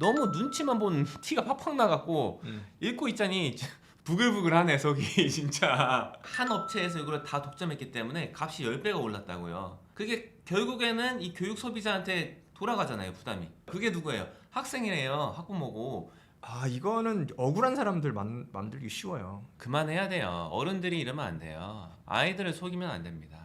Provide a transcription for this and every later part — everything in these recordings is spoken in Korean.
너무 눈치만 본 티가 팍팍 나갖고 읽고 있자니 부글부글하네 속이 진짜. 한 업체에서 이걸 다 독점했기 때문에 값이 10배가 올랐다고요. 그게 결국에는 이 교육 소비자한테 돌아가잖아요, 부담이. 그게 누구예요? 학생이래요, 학부모고. 아, 이거는 억울한 사람들 만들기 쉬워요. 그만해야 돼요. 어른들이 이러면 안 돼요. 아이들을 속이면 안 됩니다.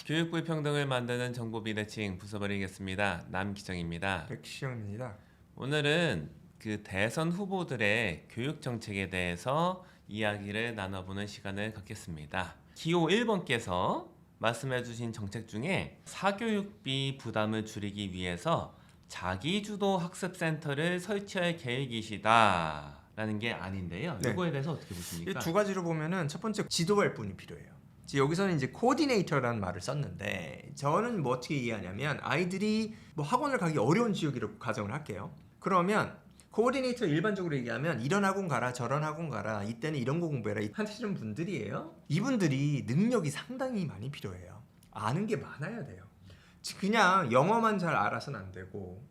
교육 불평등을 만드는 정보 비대칭 부숴버리겠습니다. 남기정입니다. 백시영입니다. 오늘은 그 대선 후보들의 교육 정책에 대해서 이야기를 나눠보는 시간을 갖겠습니다. 기호 1번께서 말씀해주신 정책 중에 사교육비 부담을 줄이기 위해서 자기주도 학습센터를 설치할 계획이시다 라는 게 아닌데요. 네. 이거에 대해서 어떻게 보십니까? 이 두 가지로 보면은 첫 번째 지도할 분이 필요해요. 여기서는 이제 코디네이터라는 말을 썼는데 저는 뭐 어떻게 이해하냐면 아이들이 뭐 학원을 가기 어려운 지역이라고 가정을 할게요. 그러면 코디네이터 일반적으로 얘기하면 이런 학원 가라 저런 학원 가라 이때는 이런 거 공부해라 하시는 분들이에요. 이분들이 능력이 상당히 많이 필요해요. 아는 게 많아야 돼요. 그냥 영어만 잘 알아서는 안 되고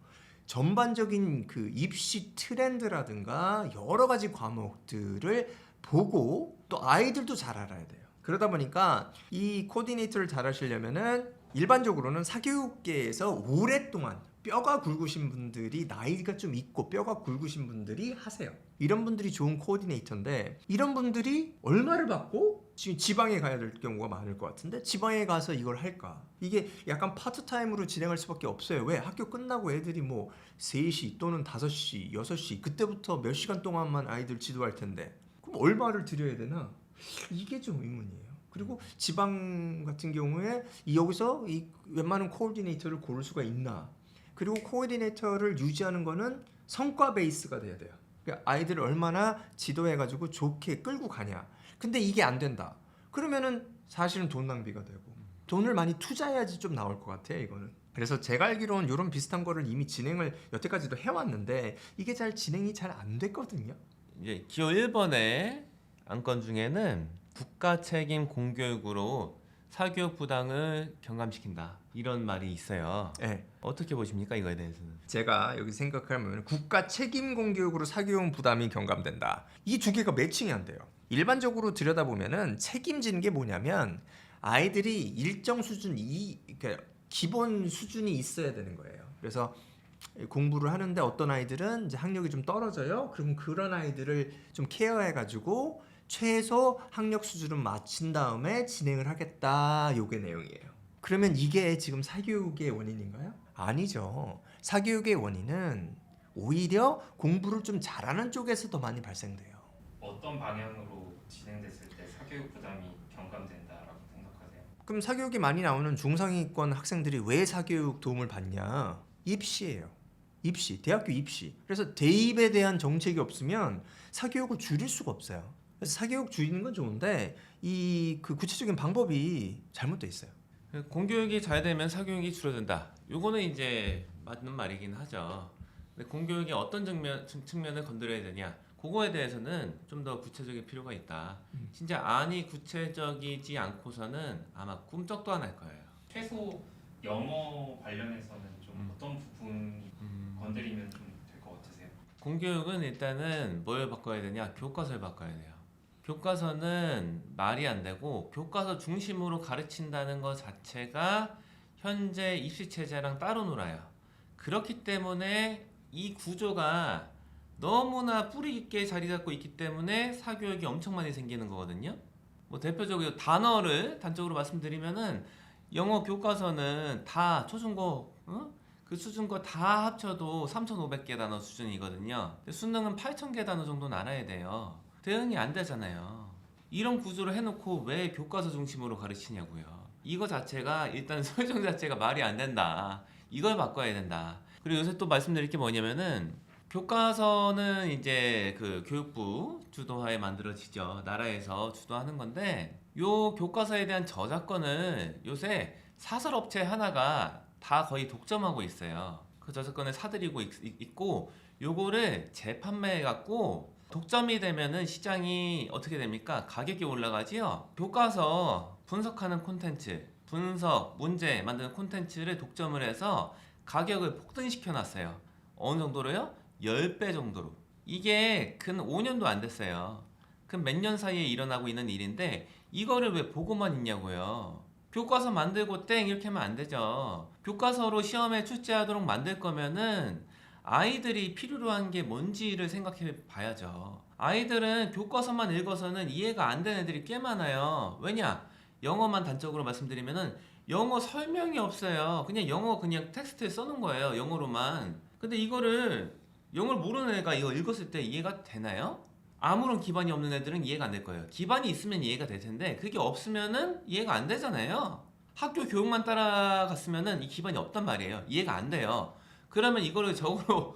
전반적인 그 입시 트렌드라든가 여러 가지 과목들을 보고 또 아이들도 잘 알아야 돼요. 그러다 보니까 이 코디네이터를 잘 하시려면은 일반적으로는 사교육계에서 오랫동안 뼈가 굵으신 분들이 나이가 좀 있고 뼈가 굵으신 분들이 하세요. 이런 분들이 좋은 코디네이터인데 이런 분들이 얼마를 받고 지금 지방에 가야 될 경우가 많을 것 같은데 지방에 가서 이걸 할까? 이게 약간 파트타임으로 진행할 수밖에 없어요. 왜? 학교 끝나고 애들이 뭐 3시 또는 5시, 6시 그때부터 몇 시간 동안만 아이들 지도할 텐데 그럼 얼마를 들여야 되나? 이게 좀 의문이에요. 그리고 지방 같은 경우에 여기서 이 웬만한 코디네이터를 고를 수가 있나? 그리고 코디네이터를 유지하는 거는 성과 베이스가 돼야 돼요. 그러니까 아이들을 얼마나 지도해가지고 좋게 끌고 가냐. 근데 이게 안 된다. 그러면은 사실은 돈 낭비가 되고 돈을 많이 투자해야지 좀 나올 것 같아요. 이거는. 그래서 제가 알기로는 이런 비슷한 거를 이미 진행을 여태까지도 해왔는데 이게 잘 진행이 잘 안 됐거든요. 이제 기호 1번의 안건 중에는 국가 책임 공교육으로 사교육 부담을 경감시킨다 이런 말이 있어요. 네. 어떻게 보십니까 이거에 대해서는? 제가 여기 생각하면 국가 책임 공교육으로 사교육 부담이 경감된다. 이 두 개가 매칭이 안 돼요. 일반적으로 들여다보면은 책임지는 게 뭐냐면 아이들이 일정 수준 그러니까 기본 수준이 있어야 되는 거예요. 그래서 공부를 하는데 어떤 아이들은 이제 학력이 좀 떨어져요. 그러면 그런 아이들을 좀 케어해가지고 최소 학력 수준을 맞춘 다음에 진행을 하겠다. 요게 내용이에요. 그러면 이게 지금 사교육의 원인인가요? 아니죠. 사교육의 원인은 오히려 공부를 좀 잘하는 쪽에서 더 많이 발생돼요. 어떤 방향으로 진행됐을 때 사교육 부담이 경감된다라고 생각하세요? 그럼 사교육이 많이 나오는 중상위권 학생들이 왜 사교육 도움을 받냐? 입시예요. 입시, 대학교 입시. 그래서 대입에 대한 정책이 없으면 사교육을 줄일 수가 없어요. 그래서 사교육 줄이는 건 좋은데 이 그 구체적인 방법이 잘못돼 있어요. 공교육이 잘 되면 사교육이 줄어든다. 요거는 이제 맞는 말이긴 하죠. 근데 공교육이 어떤 측면을 건드려야 되냐? 그거에 대해서는 좀 더 구체적일 필요가 있다. 진짜 안이 구체적이지 않고서는 아마 꿈쩍도 안 할 거예요. 최소 영어 관련해서는 좀 어떤 부분 건드리면 좀 될 것 같으세요? 공교육은 일단은 뭘 바꿔야 되냐? 교과서를 바꿔야 돼요. 교과서는 말이 안 되고 교과서 중심으로 가르친다는 것 자체가 현재 입시 체제랑 따로 놀아요. 그렇기 때문에 이 구조가 너무나 뿌리 깊게 자리 잡고 있기 때문에 사교육이 엄청 많이 생기는 거거든요. 뭐 대표적으로 단어를 단적으로 말씀드리면은 영어 교과서는 다 초중고 그 수준 거 다 합쳐도 3,500개 단어 수준이거든요. 근데 수능은 8,000개 단어 정도는 알아야 돼요. 대응이 안 되잖아요. 이런 구조를 해놓고 왜 교과서 중심으로 가르치냐고요. 이거 자체가 일단 설정 자체가 말이 안 된다. 이걸 바꿔야 된다. 그리고 요새 또 말씀드릴 게 뭐냐면은 교과서는 이제 그 교육부 주도하에 만들어지죠. 나라에서 주도하는 건데 요 교과서에 대한 저작권을 요새 사설업체 하나가 다 거의 독점하고 있어요. 그 저작권을 사들이고 있고 요거를 재판매해갖고 독점이 되면은 시장이 어떻게 됩니까? 가격이 올라가지요. 교과서 분석하는 콘텐츠, 분석, 문제 만드는 콘텐츠를 독점을 해서 가격을 폭등시켜 놨어요. 어느 정도로요? 10배 정도로. 이게 근 5년도 안 됐어요. 근 몇 년 사이에 일어나고 있는 일인데 이거를 왜 보고만 있냐고요. 교과서 만들고 땡 이렇게 하면 안 되죠. 교과서로 시험에 출제하도록 만들 거면은 아이들이 필요로 한 게 뭔지를 생각해 봐야죠. 아이들은 교과서만 읽어서는 이해가 안 되는 애들이 꽤 많아요. 왜냐? 영어만 단적으로 말씀드리면은 영어 설명이 없어요. 그냥 영어 그냥 텍스트에 써놓은 거예요. 영어로만. 근데 이거를 영어를 모르는 애가 이거 읽었을 때 이해가 되나요? 아무런 기반이 없는 애들은 이해가 안 될 거예요. 기반이 있으면 이해가 될 텐데 그게 없으면은 이해가 안 되잖아요. 학교 교육만 따라갔으면은 이 기반이 없단 말이에요. 이해가 안 돼요. 그러면 이거를 적어도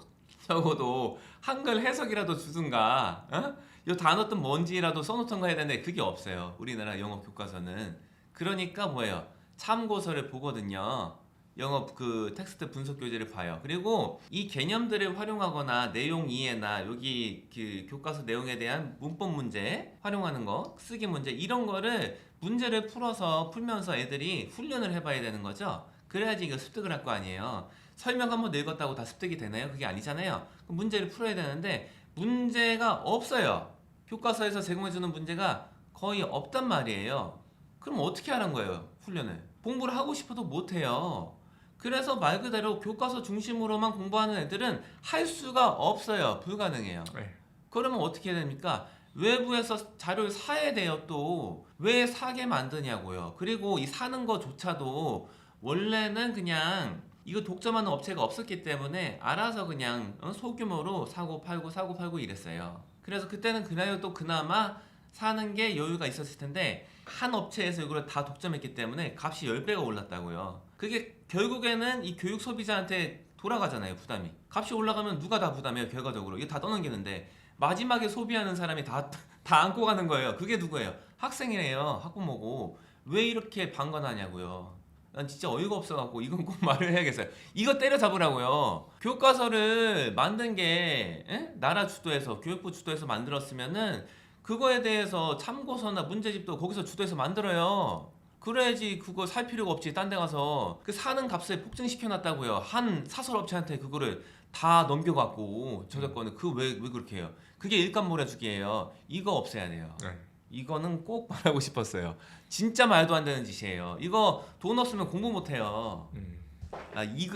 한글 해석이라도 주든가, 어? 이 단어든 뭔지라도 써놓던가 해야 되는데 그게 없어요. 우리나라 영어 교과서는. 그러니까 뭐예요? 참고서를 보거든요. 영어 그 텍스트 분석 교재를 봐요. 그리고 이 개념들을 활용하거나 내용 이해나 여기 그 교과서 내용에 대한 문법 문제 활용하는 거, 쓰기 문제 이런 거를 문제를 풀면서 애들이 훈련을 해봐야 되는 거죠. 그래야지 이거 습득을 할 거 아니에요. 설명 한번 읽었다고 다 습득이 되나요? 그게 아니잖아요. 그럼 문제를 풀어야 되는데 문제가 없어요. 교과서에서 제공해주는 문제가 거의 없단 말이에요. 그럼 어떻게 하는 거예요? 훈련을. 공부를 하고 싶어도 못해요. 그래서 말 그대로 교과서 중심으로만 공부하는 애들은 할 수가 없어요. 불가능해요. 네. 그러면 어떻게 해야 됩니까? 외부에서 자료를 사야 돼요. 또 왜 사게 만드냐고요. 그리고 이 사는 거조차도 원래는 그냥 이거 독점하는 업체가 없었기 때문에 알아서 그냥 소규모로 사고 팔고 이랬어요. 그래서 그때는 또 그나마 사는 게 여유가 있었을 텐데 한 업체에서 이걸 다 독점했기 때문에 값이 10배가 올랐다고요. 그게 결국에는 이 교육 소비자한테 돌아가잖아요. 부담이. 값이 올라가면 누가 다 부담해요. 결과적으로. 이거 다 떠넘기는데 마지막에 소비하는 사람이 다 안고 가는 거예요. 그게 누구예요? 학생이래요. 학부모고. 왜 이렇게 방관하냐고요. 난 진짜 어이가 없어갖고 이건 꼭 말을 해야겠어요. 이거 때려잡으라고요. 교과서를 만든 게 나라 주도해서 교육부 주도해서 만들었으면은 그거에 대해서 참고서나 문제집도 거기서 주도해서 만들어요. 그래야지 그거 살 필요가 없지. 딴 데 가서 그 사는 값을 폭증시켜놨다고요. 한 사설업체한테 그거를 다 넘겨갖고 저작권을 왜 그렇게 해요? 그게 일감 몰아주기예요. 이거 없애야 돼요. 네. 이거는 꼭 말하고 싶었어요. 진짜 말도 안 되는 짓이에요. 이거 돈 없으면 공부 못해요.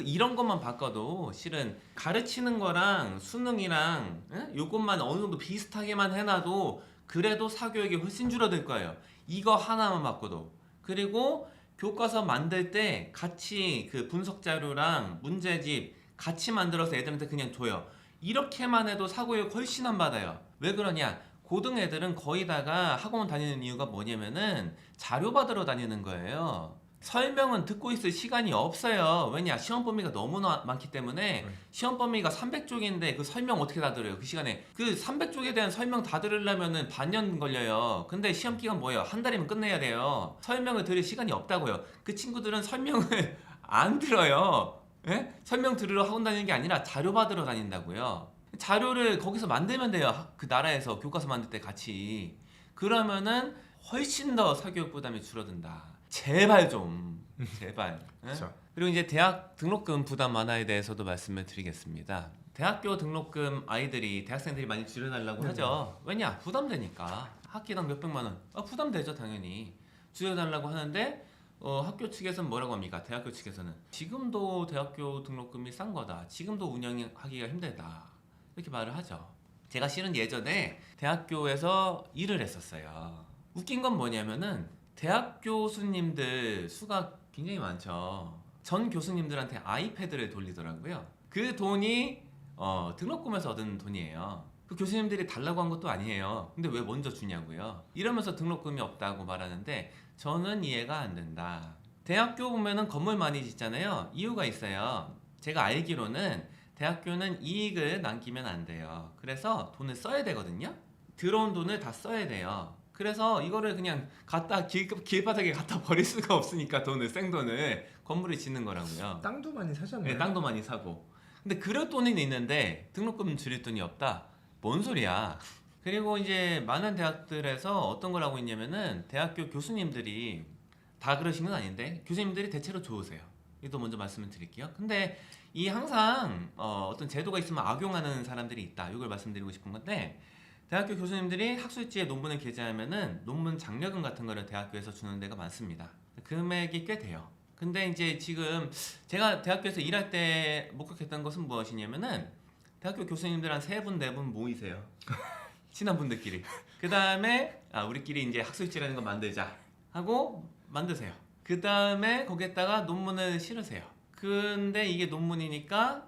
이런 것만 바꿔도 실은 가르치는 거랑 수능이랑 요것만 어느 정도 비슷하게만 해놔도 그래도 사교육이 훨씬 줄어들 거예요. 이거 하나만 바꿔도. 그리고 교과서 만들 때 같이 그 분석 자료랑 문제집 같이 만들어서 애들한테 그냥 줘요. 이렇게만 해도 사교육 훨씬 안 받아요. 왜 그러냐? 고등 애들은 거의 다가 학원 다니는 이유가 뭐냐면은 자료 받으러 다니는 거예요. 설명은 듣고 있을 시간이 없어요. 왜냐? 시험 범위가 너무 많기 때문에 시험 범위가 300쪽인데 그 설명 어떻게 다 들어요? 그 시간에 그 300쪽에 대한 설명 다 들으려면은 반년 걸려요. 근데 시험 기간 뭐예요? 한 달이면 끝내야 돼요. 설명을 들을 시간이 없다고요. 그 친구들은 설명을 안 들어요. 예? 설명 들으러 학원 다니는 게 아니라 자료 받으러 다닌다고요. 자료를 거기서 만들면 돼요. 그 나라에서 교과서 만들 때 같이. 그러면은 훨씬 더 사교육 부담이 줄어든다. 제발 좀. 제발. 그렇죠. 그리고 이제 대학 등록금 부담 완화에 대해서도 말씀을 드리겠습니다. 대학교 등록금 아이들이 대학생들이 많이 줄여달라고 하죠. 왜냐? 부담되니까. 학기당 몇백만 원. 부담되죠 당연히. 줄여달라고 하는데 학교 측에서는 뭐라고 합니까? 대학교 측에서는 지금도 대학교 등록금이 싼 거다. 지금도 운영하기가 힘들다. 이렇게 말을 하죠. 제가 실은 예전에 대학교에서 일을 했었어요. 웃긴 건 뭐냐면은 대학 교수님들 수가 굉장히 많죠. 전 교수님들한테 아이패드를 돌리더라고요. 그 돈이 등록금에서 얻은 돈이에요. 그 교수님들이 달라고 한 것도 아니에요. 근데 왜 먼저 주냐고요. 이러면서 등록금이 없다고 말하는데 저는 이해가 안 된다. 대학교 보면은 건물 많이 짓잖아요. 이유가 있어요. 제가 알기로는 대학교는 이익을 남기면 안 돼요. 그래서 돈을 써야 되거든요. 들어온 돈을 다 써야 돼요. 그래서 이거를 그냥 길바닥에 갖다 버릴 수가 없으니까 생돈을 건물을 짓는 거라고요. 땅도 많이 사잖아요. 네, 땅도 많이 사고. 근데 그럴 돈은 있는데 등록금 줄일 돈이 없다? 뭔 소리야. 그리고 이제 많은 대학들에서 어떤 걸 하고 있냐면은 대학교 교수님들이 다 그러신 건 아닌데 교수님들이 대체로 좋으세요. 이것도 먼저 말씀을 드릴게요. 근데 이 항상 어떤 제도가 있으면 악용하는 사람들이 있다. 이걸 말씀드리고 싶은 건데 대학교 교수님들이 학술지에 논문을 게재하면은 논문 장려금 같은 거를 대학교에서 주는 데가 많습니다. 금액이 꽤 돼요. 근데 이제 지금 제가 대학교에서 일할 때 목격했던 것은 무엇이냐면은 대학교 교수님들 한 3분, 4분 모이세요. 친한 분들끼리. 그 다음에 우리끼리 이제 학술지라는 거 만들자 하고 만드세요. 그 다음에 거기에다가 논문을 실으세요. 근데 이게 논문이니까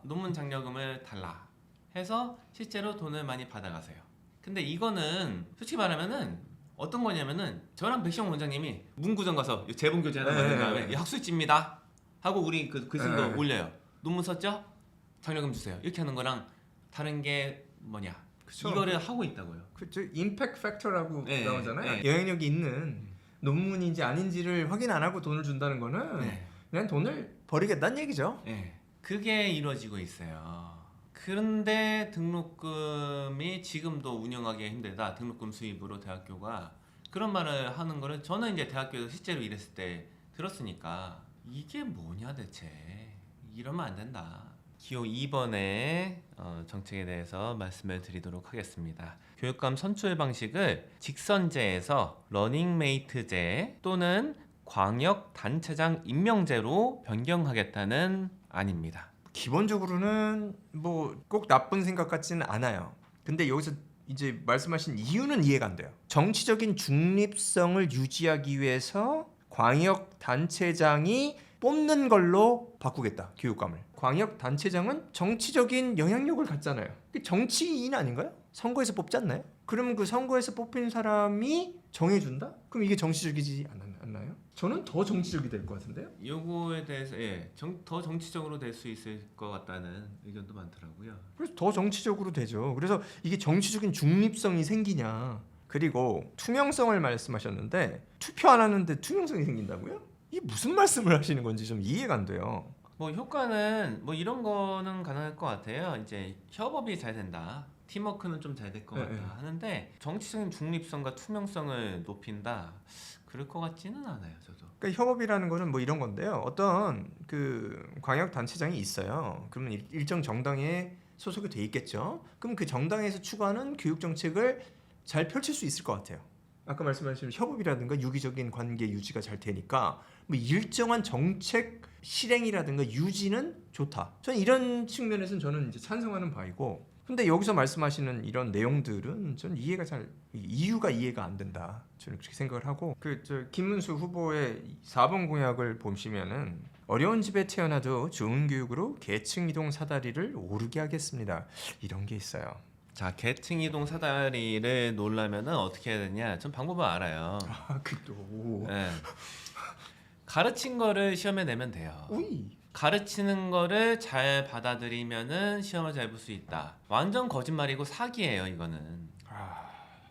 논문 장려금을 달라 해서 실제로 돈을 많이 받아가세요. 근데 이거는 솔직히 말하면은 어떤 거냐면은 저랑 백시영 원장님이 문구점 가서 제본 교재 하나 만든 다음에 이 학술지입니다 하고 우리 그 글쓴 올려요. 논문 썼죠? 장려금 주세요. 이렇게 하는 거랑 다른 게 뭐냐? 그쵸. 이거를 하고 있다고요. 그렇죠. 임팩트 팩터라고 네, 나오잖아요. 네. 영향력이 있는 논문인지 아닌지를 확인 안 하고 돈을 준다는 거는 네. 그냥 돈을 버리겠다는 얘기죠. 네. 그게 이루어지고 있어요. 그런데 등록금이 지금도 운영하기 힘들다. 등록금 수입으로 대학교가 그런 말을 하는 거를 저는 이제 대학교에서 실제로 일했을 때 들었으니까 이게 뭐냐 대체 이러면 안 된다. 기호 2번의 정책에 대해서 말씀을 드리도록 하겠습니다. 교육감 선출 방식을 직선제에서 러닝메이트제 또는 광역단체장 임명제로 변경하겠다는 안입니다. 기본적으로는 뭐 꼭 나쁜 생각 같지는 않아요. 근데 여기서 이제 말씀하신 이유는 이해가 안 돼요. 정치적인 중립성을 유지하기 위해서 광역 단체장이 뽑는 걸로 바꾸겠다. 교육감을. 광역 단체장은 정치적인 영향력을 갖잖아요. 정치인 아닌가요? 선거에서 뽑지 않나요? 그러면 그 선거에서 뽑힌 사람이 정해준다? 그럼 이게 정치적이지 않나요? 저는 더 정치적이 될 것 같은데요? 요거에 대해서 더 정치적으로 될 수 있을 것 같다는 의견도 많더라고요. 그래서 더 정치적으로 되죠. 그래서 이게 정치적인 중립성이 생기냐. 그리고 투명성을 말씀하셨는데 투표 안 하는데 투명성이 생긴다고요? 이게 무슨 말씀을 하시는 건지 좀 이해가 안 돼요. 뭐 효과는 뭐 이런 거는 가능할 것 같아요. 이제 협업이 잘 된다. 팀워크는 좀 잘 될 것 같다 네. 하는데 정치적인 중립성과 투명성을 높인다. 그럴 것 같지는 않아요, 저도. 그러니까 협업이라는 거는 뭐 이런 건데요. 어떤 그 광역 단체장이 있어요. 그러면 일정 정당에 소속이 돼 있겠죠. 그럼 그 정당에서 추구하는 교육 정책을 잘 펼칠 수 있을 것 같아요. 아까 말씀하신 협업이라든가 유기적인 관계 유지가 잘 되니까 뭐 일정한 정책 실행이라든가 유지는 좋다. 저는 이런 측면에서는 저는 이제 찬성하는 바이고. 근데 여기서 말씀하시는 이런 내용들은 저는 이유가 이해가 안 된다. 저는 그렇게 생각을 하고 김문수 후보의 4번 공약을 보시면은 어려운 집에 태어나도 좋은 교육으로 계층 이동 사다리를 오르게 하겠습니다. 이런 게 있어요. 자, 계층 이동 사다리를 놓으려면은 어떻게 해야 되냐? 전 방법을 알아요. 그또 네. 가르친 거를 시험에 내면 돼요. 우이. 가르치는 거를 잘 받아들이면은 시험을 잘 볼 수 있다. 완전 거짓말이고 사기예요, 이거는.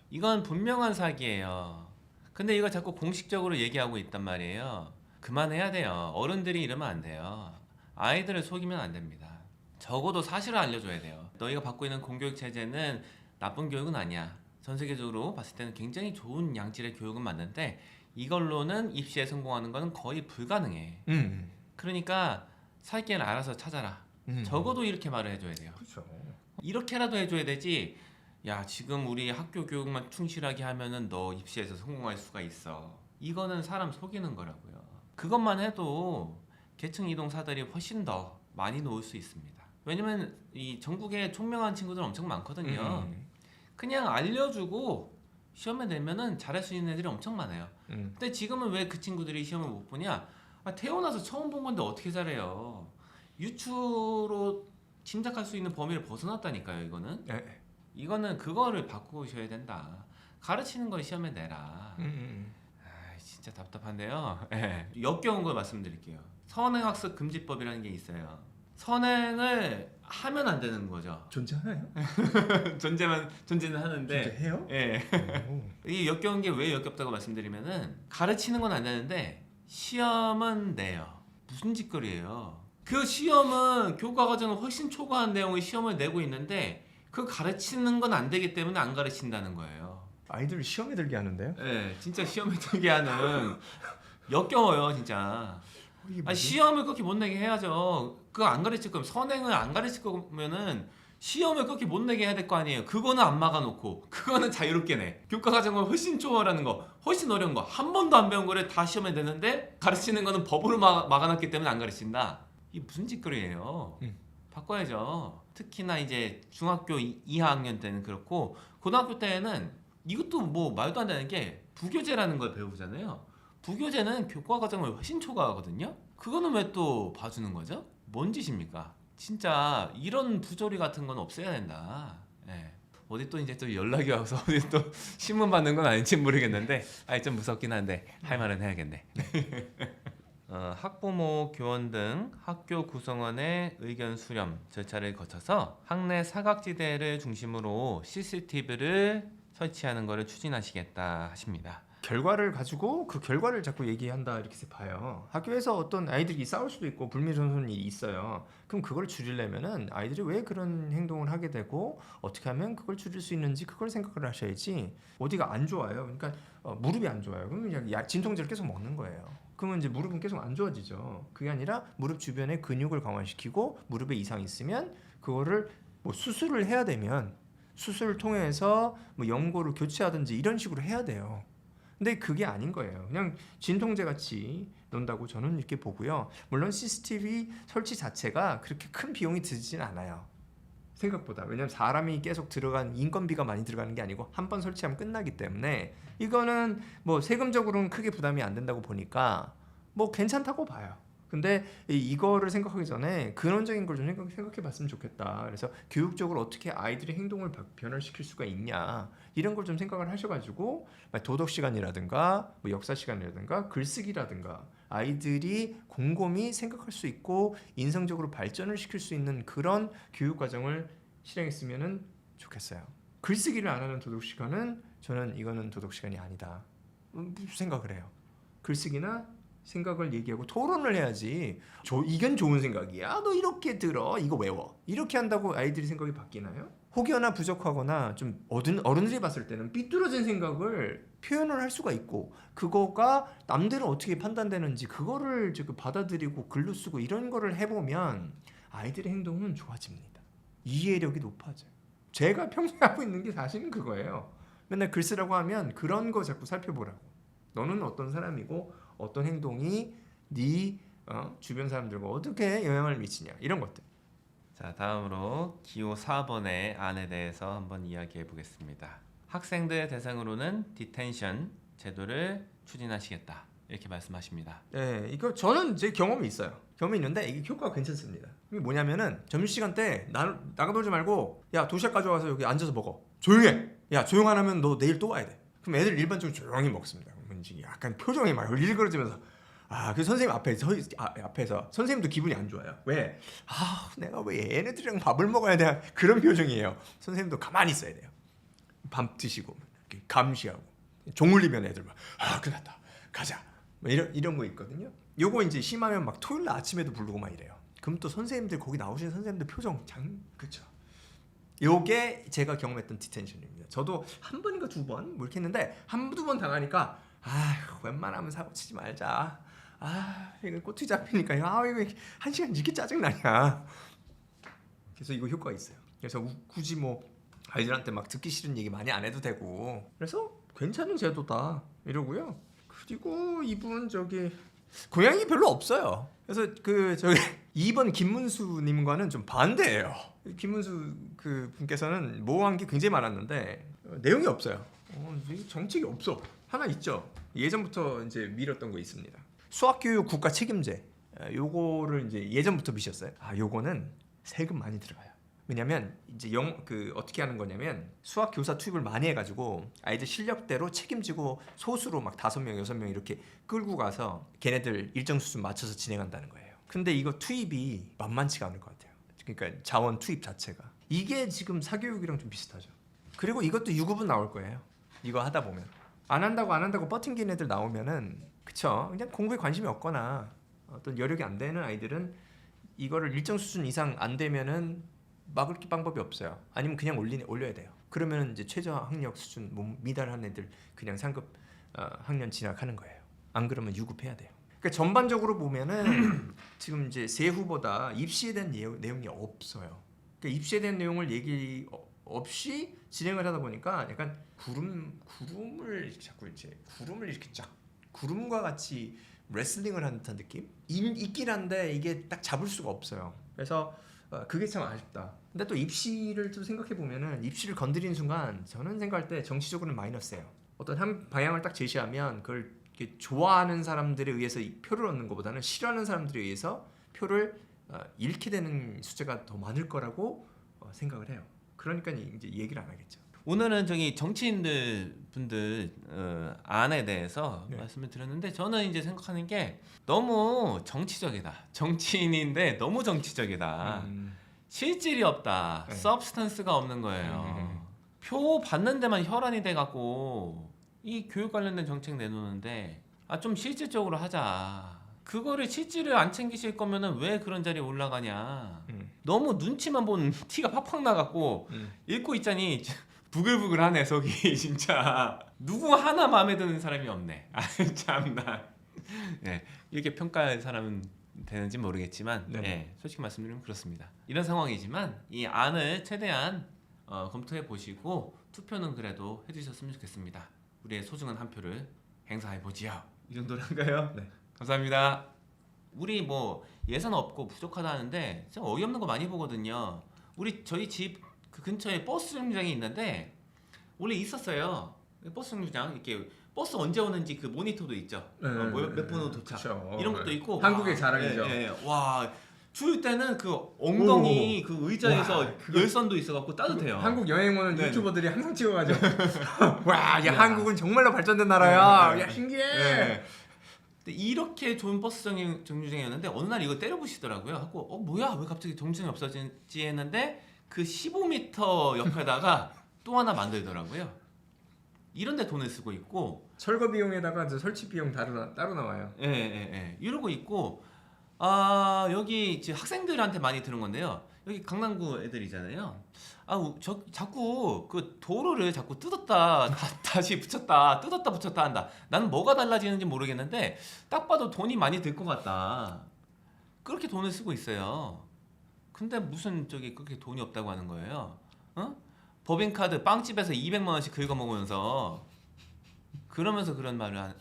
이건 분명한 사기예요. 근데 이거 자꾸 공식적으로 얘기하고 있단 말이에요. 그만해야 돼요. 어른들이 이러면 안 돼요. 아이들을 속이면 안 됩니다. 적어도 사실을 알려줘야 돼요. 너희가 받고 있는 공교육 체제는 나쁜 교육은 아니야. 전 세계적으로 봤을 때는 굉장히 좋은 양질의 교육은 맞는데 이걸로는 입시에 성공하는 건 거의 불가능해. 그러니까 살 길을 알아서 찾아라. 적어도 이렇게 말을 해줘야 돼요. 그렇죠. 이렇게라도 해줘야 되지. 야, 지금 우리 학교 교육만 충실하게 하면은 너 입시에서 성공할 수가 있어. 이거는 사람 속이는 거라고요. 그것만 해도 계층 이동 사다리 훨씬 더 많이 놓을 수 있습니다. 왜냐면 이 전국에 총명한 친구들 엄청 많거든요. 그냥 알려주고 시험에 내면은 잘할 수 있는 애들이 엄청 많아요. 근데 지금은 왜 그 친구들이 시험을 못 보냐? 태어나서 처음 본 건데 어떻게 잘해요? 유추로 짐작할 수 있는 범위를 벗어났다니까요. 이거는 그거를 바꾸셔야 된다. 가르치는 걸 시험에 내라. 진짜 답답한데요. 역겨운 걸 말씀드릴게요. 선행학습 금지법이라는 게 있어요. 선행을 하면 안 되는 거죠. 존재하나요? 존재는 하는데. 존재해요? 이 역겨운 게 왜 역겹다고 말씀드리면은 가르치는 건 안 되는데 시험은 내요. 무슨 짓거리예요? 그 시험은 교과 과정은 훨씬 초과한 내용의 시험을 내고 있는데 그 가르치는 건 안 되기 때문에 안 가르친다는 거예요. 아이들을 시험에 들게 하는데요? 진짜 시험에 들게 하는 역겨워요, 진짜. 시험을 그렇게 못 내게 해야죠. 그거 안 가르칠 거면 선행을 안 가르칠 거면은 시험을 그렇게 못 내게 해야 될 거 아니에요. 그거는 안 막아놓고 그거는 자유롭게 내. 교과 과정을 훨씬 초월하는 거, 훨씬 어려운 거, 한 번도 안 배운 거를 다 시험에 내는데 가르치는 거는 법으로 막아놨기 때문에 안 가르친다. 이게 무슨 짓거리예요. 바꿔야죠. 특히나 이제 중학교 2학년 때는 그렇고 고등학교 때는 이것도 뭐 말도 안 되는 게 부교재라는 걸 배우잖아요. 부교재는 교과 과정을 훨씬 초과하거든요. 그거는 왜 또 봐주는 거죠? 뭔 짓입니까? 진짜 이런 부조리 같은 건 없애야 된다. 예. 어디 또 이제 또 연락이 와서 어디 또 신문 받는 건 아닌지 모르겠는데, 좀 무섭긴 한데 할 말은 해야겠네. 학부모, 교원 등 학교 구성원의 의견 수렴 절차를 거쳐서 학내 사각지대를 중심으로 CCTV를 설치하는 것을 추진하시겠다 하십니다. 결과를 가지고 그 결과를 자꾸 얘기한다 이렇게 봐요. 학교에서 어떤 아이들이 싸울 수도 있고 불미스러운 일이 있어요. 그럼 그걸 줄이려면은 아이들이 왜 그런 행동을 하게 되고 어떻게 하면 그걸 줄일 수 있는지 그걸 생각을 하셔야지. 어디가 안 좋아요. 그러니까 무릎이 안 좋아요. 그러면 그냥 진통제를 계속 먹는 거예요. 그러면 이제 무릎은 계속 안 좋아지죠. 그게 아니라 무릎 주변에 근육을 강화시키고 무릎에 이상이 있으면 그거를 뭐 수술을 해야 되면 수술을 통해서 뭐 연고를 교체하든지 이런 식으로 해야 돼요. 근데 그게 아닌 거예요. 그냥 진통제 같이 논다고 저는 이렇게 보고요. 물론 CCTV 설치 자체가 그렇게 큰 비용이 들진 않아요. 생각보다. 왜냐면 사람이 계속 들어간 인건비가 많이 들어가는 게 아니고 한 번 설치하면 끝나기 때문에 이거는 뭐 세금적으로는 크게 부담이 안 된다고 보니까 뭐 괜찮다고 봐요. 근데 이거를 생각하기 전에 근원적인 걸 좀 생각해 봤으면 좋겠다. 그래서 교육적으로 어떻게 아이들의 행동을 변화시킬 수가 있냐 이런 걸 좀 생각을 하셔가지고 도덕 시간이라든가 뭐 역사 시간이라든가 글쓰기라든가 아이들이 곰곰이 생각할 수 있고 인성적으로 발전을 시킬 수 있는 그런 교육 과정을 실행했으면 좋겠어요. 글쓰기를 안 하는 도덕 시간은 저는 이거는 도덕 시간이 아니다 생각을 해요. 글쓰기나 생각을 얘기하고 토론을 해야지. 이건 좋은 생각이야. 너 이렇게 들어. 이거 외워. 이렇게 한다고 아이들이 생각이 바뀌나요? 혹여나 부족하거나 좀 어른들이 봤을 때는 삐뚤어진 생각을 표현을 할 수가 있고 그거가 남들은 어떻게 판단되는지 그거를 지금 받아들이고 글로 쓰고 이런 거를 해보면 아이들의 행동은 좋아집니다. 이해력이 높아져요. 제가 평소에 하고 있는 게 사실은 그거예요. 맨날 글 쓰라고 하면 그런 거 자꾸 살펴보라고. 너는 어떤 사람이고 어떤 행동이 네 주변 사람들과 어떻게 영향을 미치냐 이런 것들. 자, 다음으로 기호 4번의 안에 대해서 한번 이야기해 보겠습니다. 학생들 대상으로는 디텐션 제도를 추진하시겠다 이렇게 말씀하십니다. 네, 이거 저는 제 경험이 있어요. 경험이 있는데 이게 효과가 괜찮습니다. 이게 뭐냐면은 점심시간 때 나가 놀지 말고 야 도시락 가져와서 여기 앉아서 먹어. 조용해. 야 조용 안 하면 너 내일 또 와야 돼. 그럼 애들 일반적으로 조용히 먹습니다. 약간 표정이 막 일그러지면서 그 선생님 앞에서 선생님도 기분이 안 좋아요. 왜? 내가 왜 얘네들이랑 밥을 먹어야 돼? 그런 표정이에요. 선생님도 가만히 있어야 돼요. 밥 드시고 감시하고 종 울리면 애들 막 끝났다 가자 뭐 이런 거 있거든요. 요거 이제 심하면 막 토요일 날 아침에도 부르고 막 이래요. 그럼 또 선생님들 거기 나오신 선생님들 표정 그쵸. 요게 제가 경험했던 디텐션입니다. 저도 한 번인가 두 번 뭐 이렇게 했는데 한두 번 당하니까 웬만하면 사고 치지 말자. 이거 꼬투리 잡히니까 이거 한 시간 이렇게 짜증나냐. 그래서 이거 효과가 있어요. 그래서 굳이 뭐 아이들한테 막 듣기 싫은 얘기 많이 안 해도 되고 그래서 괜찮은 제도다 이러고요. 그리고 이분 고양이 별로 없어요. 그래서 2번 김문수님과는 좀 반대예요. 김문수 분께서는 모호한 게 굉장히 많았는데 내용이 없어요. 정책이 없어. 하나 있죠. 예전부터 이제 미뤘던 거 있습니다. 수학교육 국가 책임제. 요거를 이제 예전부터 미셨어요. 요거는 세금 많이 들어가요. 왜냐면 이제 어떻게 하는 거냐면 수학 교사 투입을 많이 해가지고 아이들 실력대로 책임지고 소수로 막 5명, 6명 이렇게 끌고 가서 걔네들 일정 수준 맞춰서 진행한다는 거예요. 근데 이거 투입이 만만치가 않을 것 같아요. 그러니까 자원 투입 자체가. 이게 지금 사교육이랑 좀 비슷하죠. 그리고 이것도 유급은 나올 거예요. 이거 하다 보면. 안 한다고 버틴 애들 나오면은 그쵸. 그냥 공부에 관심이 없거나 어떤 여력이 안 되는 아이들은 이거를 일정 수준 이상 안 되면은 막을 방법이 없어요. 아니면 그냥 올려야 돼요. 그러면 이제 최저 학력 수준 미달한 애들 그냥 상급 학년 진학하는 거예요. 안 그러면 유급해야 돼요. 그러니까 전반적으로 보면은 지금 이제 세 후보다 입시에 대한 내용이 없어요. 그러니까 입시에 대한 내용을 얘기 없이 진행을 하다 보니까 약간 구름을 자꾸 이제 구름을 이렇게 쫙 구름과 같이 레슬링을 하는 듯한 느낌? 있긴 한데 이게 딱 잡을 수가 없어요. 그래서 그게 참 아쉽다. 근데 또 입시를 또 생각해 보면은 입시를 건드리는 순간 저는 생각할 때 정치적으로는 마이너스예요. 어떤 한 방향을 딱 제시하면 그걸 이렇게 좋아하는 사람들에 의해서 표를 얻는 것보다는 싫어하는 사람들에 의해서 표를 잃게 되는 수재가 더 많을 거라고 생각을 해요. 그러니까 이제 얘기를 안 하겠죠. 오늘은 저기 정치인들 분들 안에 대해서 네. 말씀을 드렸는데 저는 이제 생각하는 게 너무 정치적이다. 정치인인데 너무 정치적이다. 실질이 없다. 네. 서브스턴스가 없는 거예요. 표 받는 데만 혈안이 돼 갖고 이 교육 관련된 정책 내놓는데 좀 실질적으로 하자. 그거를 실질을 안 챙기실 거면은 왜 그런 자리에 올라가냐. 너무 눈치만 본 티가 팍팍 나갖고 읽고 있자니 부글부글하네 속이 진짜. 누구 하나 마음에 드는 사람이 없네. 참나. 네, 이렇게 평가할 사람은 되는지 모르겠지만 솔직히 말씀드리면 그렇습니다. 이런 상황이지만 이 안을 최대한 검토해 보시고 투표는 그래도 해주셨으면 좋겠습니다. 우리의 소중한 한 표를 행사해 보지요. 이 정도로 한가요? 네. 감사합니다. 우리 뭐 예산 없고 부족하다 하는데 진짜 어이없는 거 많이 보거든요. 저희 집 그 근처에 버스 정류장이 있는데 원래 있었어요. 버스 정류장 이렇게 버스 언제 오는지 그 모니터도 있죠. 몇 분으로 도착. 그쵸. 이런 것도 있고. 한국의 자랑이죠. 와. 추울 때는 그 엉덩이 그 의자에서 와, 열선도 있어갖고 따뜻해요. 한국 여행 오는 네네. 유튜버들이 항상 찍어가죠. 와, 야, 한국은 정말로 발전된 네. 나라야. 야, 신기해. 네. 근데 이렇게 좋은 버스 정류장이었는데 어느 날 이거 때려부시더라고요. 하고 뭐야 왜 갑자기 정류장이 없어지지 했는데 그 15m 옆에다가 또 하나 만들더라고요. 이런데 돈을 쓰고 있고 철거 비용에다가 저 설치 비용 따로 나와요. 이러고 있고 여기 이제 학생들한테 많이 들은 건데요. 여기 강남구 애들이잖아요. 자꾸 그 도로를 자꾸 뜯었다 다시 붙였다 뜯었다 붙였다 한다. 나는 뭐가 달라지는지 모르겠는데 딱 봐도 돈이 많이 들 것 같다. 그렇게 돈을 쓰고 있어요. 근데 무슨 그렇게 돈이 없다고 하는 거예요. 법인카드 빵집에서 200만 원씩 긁어 먹으면서 그러면서 그런 말을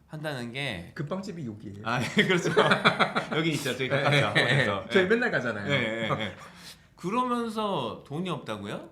한다는 게 그 빵집이 여기예요. 그렇죠. 여기 있죠. 저기 가깝죠. 저희 맨날 가잖아요. 그러면서 돈이 없다고요?